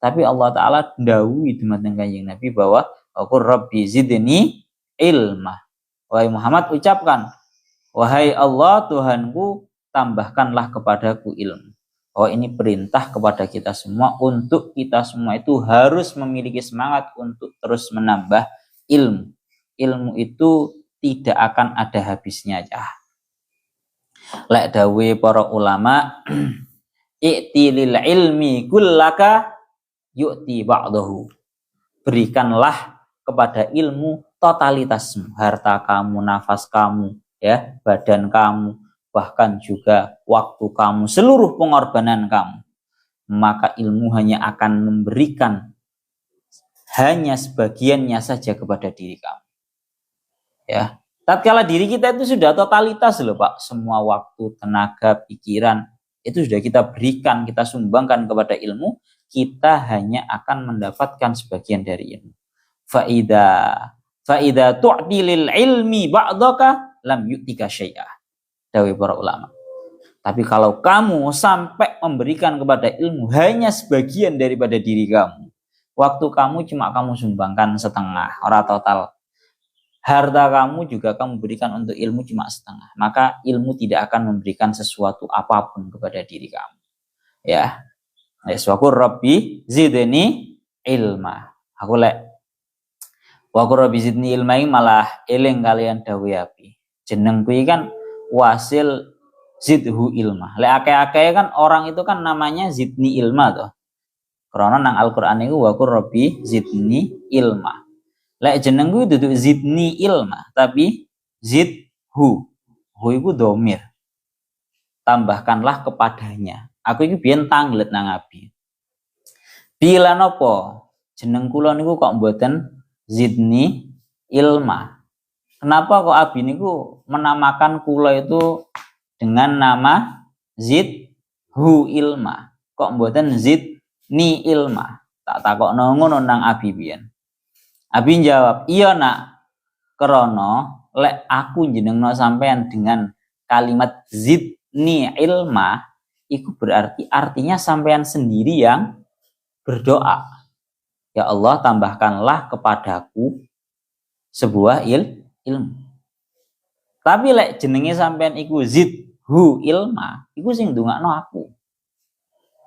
Tapi Allah Ta'ala ndawuhi dumateng Kanjeng Nabi bahwa wa qur rabbi zidni ilma. Wahai Muhammad ucapkan, wahai Allah Tuhanku tambahkanlah kepadaku ilmu. Oh ini perintah kepada kita semua untuk kita semua itu harus memiliki semangat untuk terus menambah ilmu. Ilmu itu tidak akan ada habisnya aja. Lek dawe para ulama i'ti lil ilmi kullaka yu'ti ba'dahu. Berikanlah kepada ilmu totalitasmu, harta kamu, nafas kamu, ya, badan kamu, bahkan juga waktu kamu, seluruh pengorbanan kamu. Maka ilmu hanya akan memberikan hanya sebagiannya saja kepada diri kamu. Ya, tatkala diri kita itu sudah totalitas loh Pak, semua waktu, tenaga, pikiran itu sudah kita berikan, kita sumbangkan kepada ilmu, kita hanya akan mendapatkan sebagian dari ilmu. Fa'idha tu'ti lil ilmi ba'daka lam yu'tika syai'ah. Dawai para ulama. Tapi kalau kamu sampai memberikan kepada ilmu hanya sebagian daripada diri kamu, waktu kamu cuma kamu sumbangkan setengah, ora total. Harta kamu juga kamu berikan untuk ilmu cuma setengah, maka ilmu tidak akan memberikan sesuatu apapun kepada diri kamu. Ya. Wasqur rabbi zidni ilma. Aku lek wasqur rabbi zidni ilma malah eling kalian dawuh Abi. Jeneng kuwi kan wasil zidhu ilma. Lek akeh-akeh kan orang itu kan namanya zidni ilma toh. Karena nang Al-Qur'an iku wasqur rabbi zidni ilma. Lek jeneng kuwi dudu zidni ilma, tapi zidhu. Hu iku dhamir. Tambahkanlah kepadanya. Aku iki biyen tanglet nang Abi. Bila nopo jeneng kula niku kok mboten zidni ilma. Kenapa kok Abi niku menamakan kula itu dengan nama zidhu ilma? Kok mboten zidni ilma? Tak takokno ngono nang Abi biyen. Abi jawab, "Iya nak. Krana lek aku jenengno sampean dengan kalimat zidni ilma, itu berarti artinya sampean sendiri yang berdoa. Ya Allah tambahkanlah kepadaku sebuah ilmu. Tapi lek jenenge sampean iku zidhu ilma, iku sing ndongakno aku.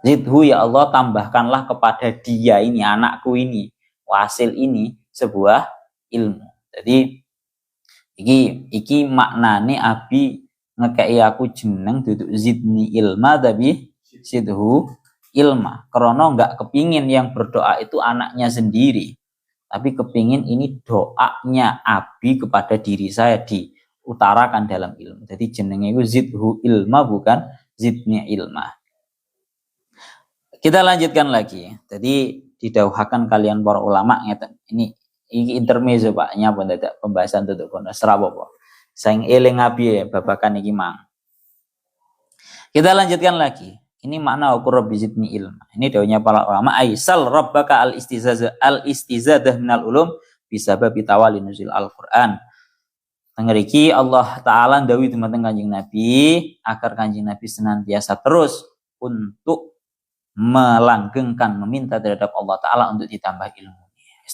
Zidhu ya Allah tambahkanlah kepada dia ini, anakku ini, wasil ini sebuah ilmu. Jadi iki maknane Abi ngekei aku jeneng duduk zidni ilma tapi zidhu ilma. Karena enggak kepingin yang berdoa itu anaknya sendiri, tapi kepingin ini doanya Abi kepada diri saya diutarakan dalam ilmu. Jadi jenenge itu zidhu ilma bukan zidni ilma. Kita lanjutkan lagi. Jadi didhawuhaken kalian para ulama ngeten. Ini iki intermezzo Pak, nyapa dadak pembahasan tutuk kono serapopo. Saing eling abi babakan iki mang. Kita lanjutkan lagi. Ini makna wa rabbi zidni ilma. Ini dawuhnya para ulama aisal rabbaka al-istizadah minal ulum bisababi tawali nuzul Al-Qur'an. Tengeriki Allah Ta'ala ndawi dumateng Kanjeng Nabi agar Kanjeng Nabi senantiasa terus untuk melanggengkan meminta terhadap Allah Ta'ala untuk ditambah ilmu.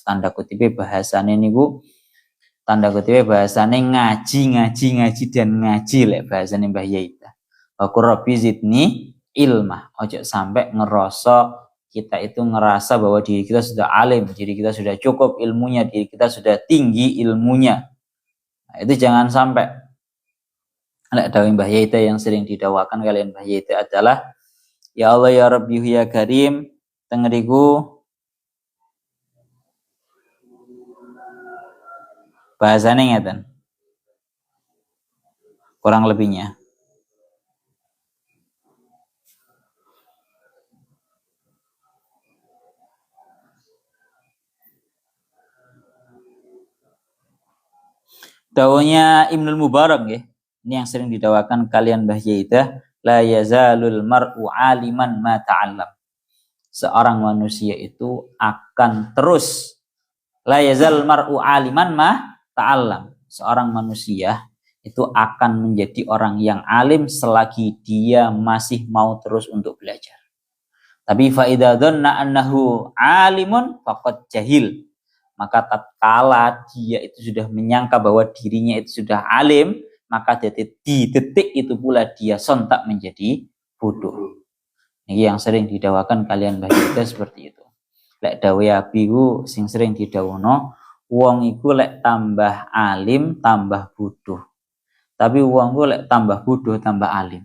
Tanda kutip bahasane niku tanda kutip bahasane ngaji dan ngaji lek bahasane Mbah Yaita. Wa rabbi zidni ilmah. Ojo sampai ngerasa kita itu ngerasa bahwa diri kita sudah alim, diri kita sudah cukup ilmunya, diri kita sudah tinggi ilmunya. Nah, itu jangan sampai. Lek dawuh Mbah Yaita yang sering didawakan kalian Mbah Yaita adalah ya Allah ya Rabbi ya Karim tengeriku bahasanya ngeten kurang lebihnya dawuhnya Ibnul Mubarak ya. Ini yang sering didawakan kalian Mbah Yaita la yazalul mar'u aliman ma ta'allam. Seorang manusia itu akan terus la yazal mar'u aliman ma ta'allam. Seorang manusia itu akan menjadi orang yang alim selagi dia masih mau terus untuk belajar. Tapi fa idza dhanna annahu alimun faqad jahil. Maka tatkala dia itu sudah menyangka bahwa dirinya itu sudah alim, maka di detik itu pula dia sontak menjadi bodoh. Ini yang sering didawakan kalian baca seperti itu. Lek dawuh Abi ku sing sering didhawuhno, wong iku lek tambah alim tambah bodoh. Tapi wong ku lek tambah bodoh tambah alim.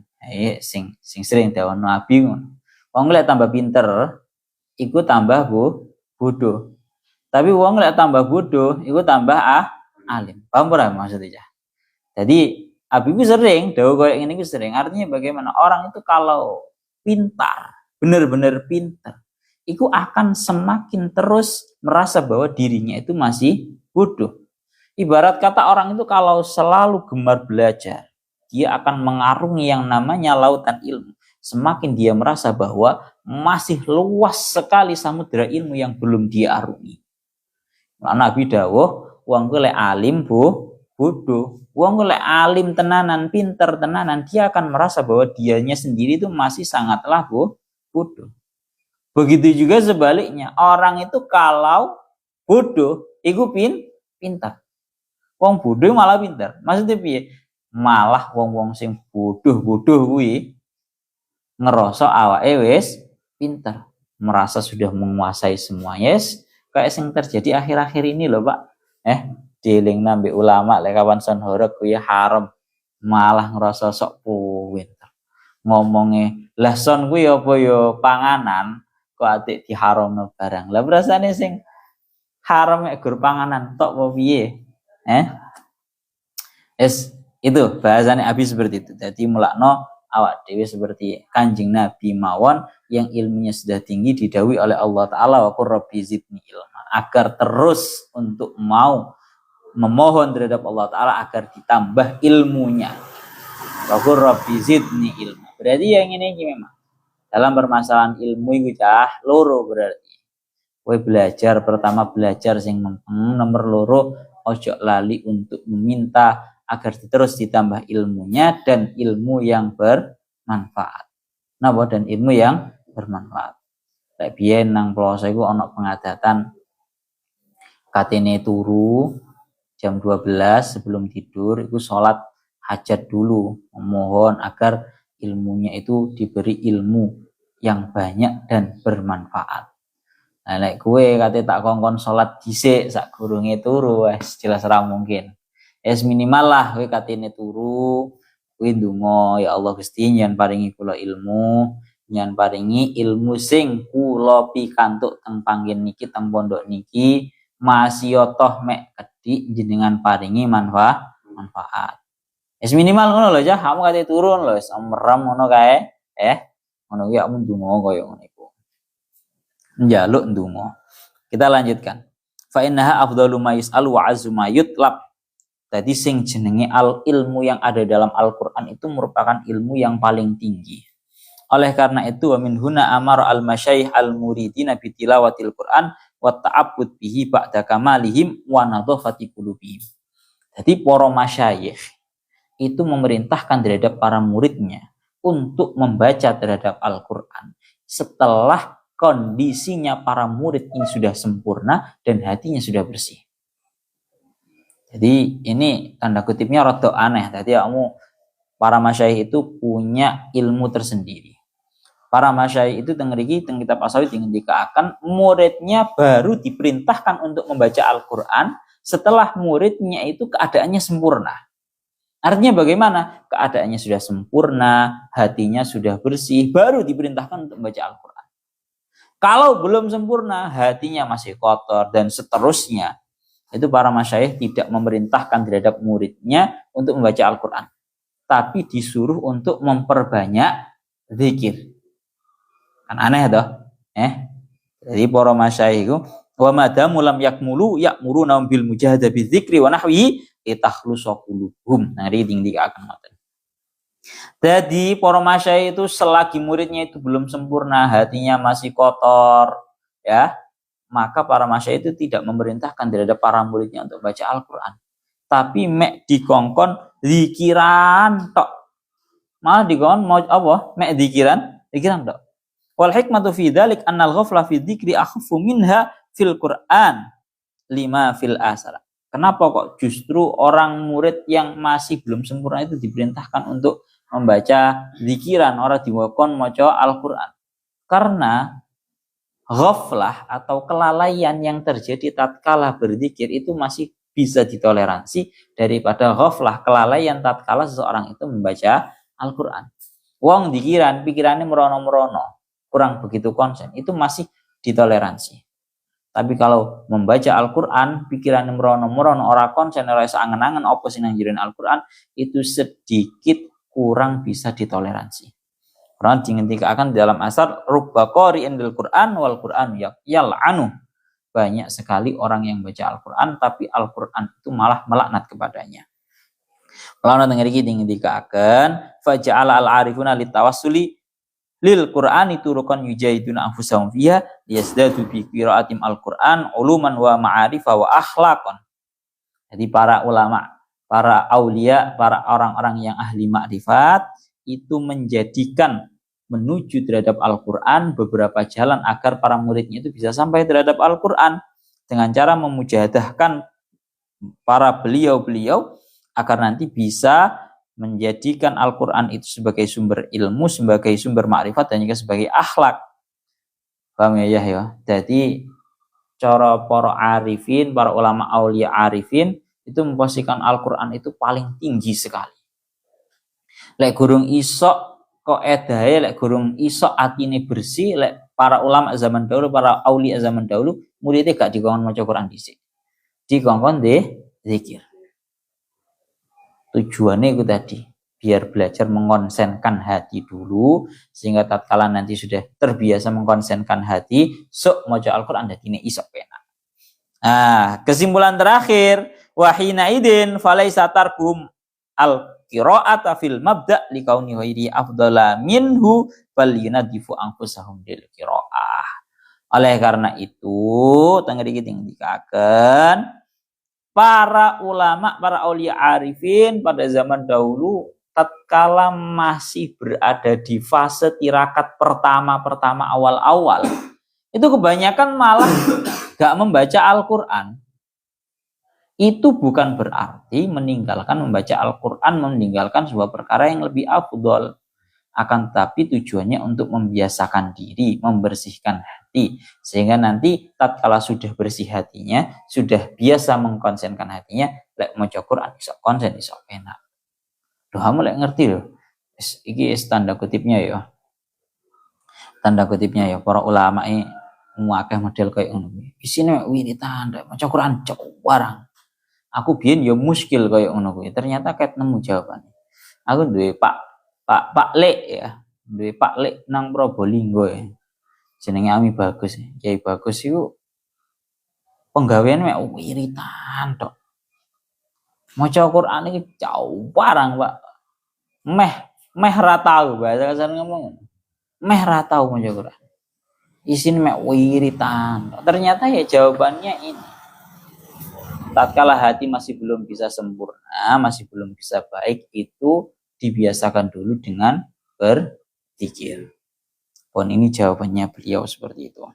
Sing sering didhawuhno Abi ngono. Wong lek tambah pinter iku tambah bodoh. Tapi wong lek tambah bodoh iku tambah alim. Paham ora maksudnya? Jadi Abi ku sering dawuh koyo ngene iku sering. Artinya bagaimana orang itu kalau pintar, benar-benar pintar, itu akan semakin terus merasa bahwa dirinya itu masih bodoh. Ibarat kata orang itu kalau selalu gemar belajar, dia akan mengarungi yang namanya lautan ilmu. Semakin dia merasa bahwa masih luas sekali samudera ilmu yang belum dia arungi. Nah, Nabi dawuh, wong ku lek alim bodoh. Wong lek alim tenanan, pinter tenanan, dia akan merasa bahwa dianya sendiri itu masih sangatlah bodoh. Begitu juga sebaliknya, orang itu kalau bodoh, iku pintar. Wong bodoh malah pintar. Maksudnya piye? Malah wong-wong sing bodoh-bodoh kuwi ngerasa awake wis pintar, merasa sudah menguasai semuanya. Yes, kayak sing terjadi akhir-akhir ini loh, Pak. Dieling nambe ulama lek kawan son horeg kuwi haram, malah ngerasa sok pinter. Ngomonge, "Lah son kuwi apa ya panganan kok atik diharamno barang." Lah berasane sing haram mek gur panganan tok apa piye? Itu bahasane Abi seperti itu. Jadi mulakno awak dhewe seperti Kanjeng Nabi mawon yang ilmunya sudah tinggi didhawuhi oleh Allah Ta'ala wa qur rabbi zidni ilma, agar terus untuk mau memohon terhadap Allah Ta'ala agar ditambah ilmunya. Wa qur rabbi zidni ilma. Berarti yang ini memang dalam permasalahan ilmu itu loro berarti. Kowe belajar pertama belajar sing nomor loro ojo lali untuk meminta agar terus ditambah ilmunya dan ilmu yang bermanfaat. Napa dan ilmu yang bermanfaat. Lek biyen nang ploso iku ana pengadatan katene turu jam 12 sebelum tidur iku salat hajat dulu, memohon agar ilmunya itu diberi ilmu yang banyak dan bermanfaat. Nah, lek kowe kate tak kongkon salat dhisik sak gurunge turu wis jelas ora mungkin. Es minimal lah kowe katene turu kowe ndonga ya Allah Gusti nyen paringi kula ilmu, nyen paringi ilmu sing kula pikantuk teng panggen niki teng pondok niki masih toh mek kedhi jenengan paringi manfaat. Es minimal ngono lho ya, kamu kate turun lho wis merem ngono kae. Ngono ki kamu ndonga koyo ngono iku. Njaluk ndonga. Kita lanjutkan. Fa innaha afdalu ma yus'al wa azzu ma yutlab. Tadi sing jenenge ilmu yang ada dalam Al-Qur'an itu merupakan ilmu yang paling tinggi. Oleh karena itu wa min huna amara al-masyayikh al-muridina bi tilawatil Qur'an wa ta'abbud bihi ba'da kamalihim wa nadhafati qulubihim. Jadi para masyayikh itu memerintahkan terhadap para muridnya untuk membaca terhadap Al-Qur'an setelah kondisinya para murid ini sudah sempurna dan hatinya sudah bersih. Jadi ini tanda kutipnya rada aneh. Jadi kamu para masyayikh itu punya ilmu tersendiri. Para masyayikh itu tengeriki teng kitab Asawi dikatakan muridnya baru diperintahkan untuk membaca Al-Qur'an setelah muridnya itu keadaannya sempurna. Artinya bagaimana? Keadaannya sudah sempurna, hatinya sudah bersih, baru diperintahkan untuk membaca Al-Qur'an. Kalau belum sempurna, hatinya masih kotor dan seterusnya, itu para masyayikh tidak memerintahkan terhadap muridnya untuk membaca Al-Qur'an, tapi disuruh untuk memperbanyak zikir. Kan aneh toh? Jadi para masyayikh itu wa madamu lam yakmulu ya'muruna bil mujahada bidzikri wa nahwihi itakhlusa qulubuhum. Nah, ini tinggi akan ngoten. Jadi para masyayikh itu selagi muridnya itu belum sempurna, hatinya masih kotor, ya, maka para masyayikh itu tidak memerintahkan terhadap para muridnya untuk baca Al-Qur'an. Tapi mek dikongkon zikiran tok. Malah dikongkon mau apa? Mek zikiran tok. Wal hikmatu fi dzalik annal ghafla fi dzikri akhaffu minha fil Qur'an lima fil asar. Kenapa kok justru orang murid yang masih belum sempurna itu diperintahkan untuk membaca zikiran, orang diwakon maca Al-Qur'an? Karena ghaflah atau kelalaian yang terjadi tatkala berzikir itu masih bisa ditoleransi daripada ghaflah, kelalaian tatkala seseorang itu membaca Al-Qur'an. Wong zikiran pikirannya merono-merono, kurang begitu konsen, itu masih ditoleransi. Tapi kalau membaca Al-Qur'an pikirannya merono-merono, ora konsen, ora angen-angen apa sing nang jero Al-Qur'an, itu sedikit kurang bisa ditoleransi. Quran dihentikan dalam asar rubba qari'in bil Qur'an wal Qur'an yal'anu. Banyak sekali orang yang baca Al-Qur'an tapi Al-Qur'an itu malah melaknat kepadanya. Kalau nang ngriki dihentikan faja'ala al-arifuna litawassuli lil Qur'ani turukan yujahiduna anfusahum fiha yazdadu bi qiraatim Al-Qur'an uluman wa ma'arifa wa akhlaqan. Jadi para ulama, para aulia, para orang-orang yang ahli makrifat itu menjadikan menuju terhadap Al-Qur'an beberapa jalan agar para muridnya itu bisa sampai terhadap Al-Qur'an dengan cara memujadahkan para beliau-beliau agar nanti bisa menjadikan Al-Qur'an itu sebagai sumber ilmu, sebagai sumber makrifat dan juga sebagai akhlak. Paham ya? Jadi cara para arifin, para ulama aulia arifin itu memposisikan Al-Qur'an itu paling tinggi sekali. Lek gurung iso kok edahe, lek gurung iso atine bersih, lek para ulama zaman dahulu, para aulia zaman dahulu muridnya gak dikongkon maca Quran dhisik. Dikongkon zikir. Tujuannya itu tadi, biar belajar mengonsenkan hati dulu sehingga tatkala nanti sudah terbiasa mengkonsenkan hati, sok maca Al-Qur'an dadine iso penak. Nah, kesimpulan terakhir, wahina idin falaisa tarkum al-qira'ata fil mabda' likauni ghairi afdala minhu bal yunadifu anfusahum bil qira'ah. Oleh karena itu, tengriki dikaken para ulama, para aulia arifin pada zaman dahulu tatkala masih berada di fase tirakat pertama awal-awal, itu kebanyakan malah gak membaca Al-Qur'an. Itu bukan berarti meninggalkan membaca Al-Qur'an, meninggalkan sebuah perkara yang lebih afdol. Akan tetapi tujuannya untuk membiasakan diri, membersihkan hati. Sehingga nanti tatkala sudah bersih hatinya, sudah biasa mengkonsenkan hatinya, lek maca Qur'an iso konsen, iso enak. Loh, kamu lek ngerti loh. Iki tanda kutipnya ya. Tanda kutipnya ya, para ulama ini akeh model kayak ngono. Isine wiritan maca Qur'an cok warang. Aku biyen ya muskil kayak ngono kuwi. Ternyata ket nemu jawabannya. Aku duwe Pak Lek ya. Duwe Pak Lek nang Probolinggo ya. Jenenge Ami Bagus. Kiai Bagus iku penggawean mek wiritan tok. Maca Quran iki jauh barang, Pak. Meh ra tau, bahasa kasar ngomong. Meh ra tau maca Quran. Isin mek wiritan. Ternyata ya jawabannya ini. Tatkala hati masih belum bisa sempurna, masih belum bisa baik, itu dibiasakan dulu dengan berzikir. Pun ini jawabannya beliau seperti itu.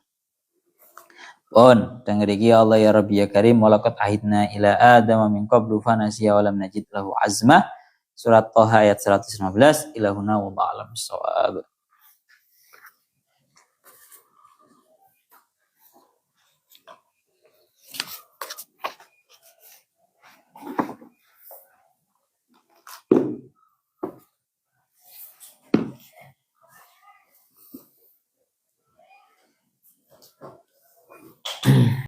Pun denger iki Allah ya Rabbi ya Karim, walaqad ahidna ila Adam min qablu fanasiya wa lam najid lahu azma. Surat Thaha ayat 115. Ilahuna wallahu a'lam bissawab.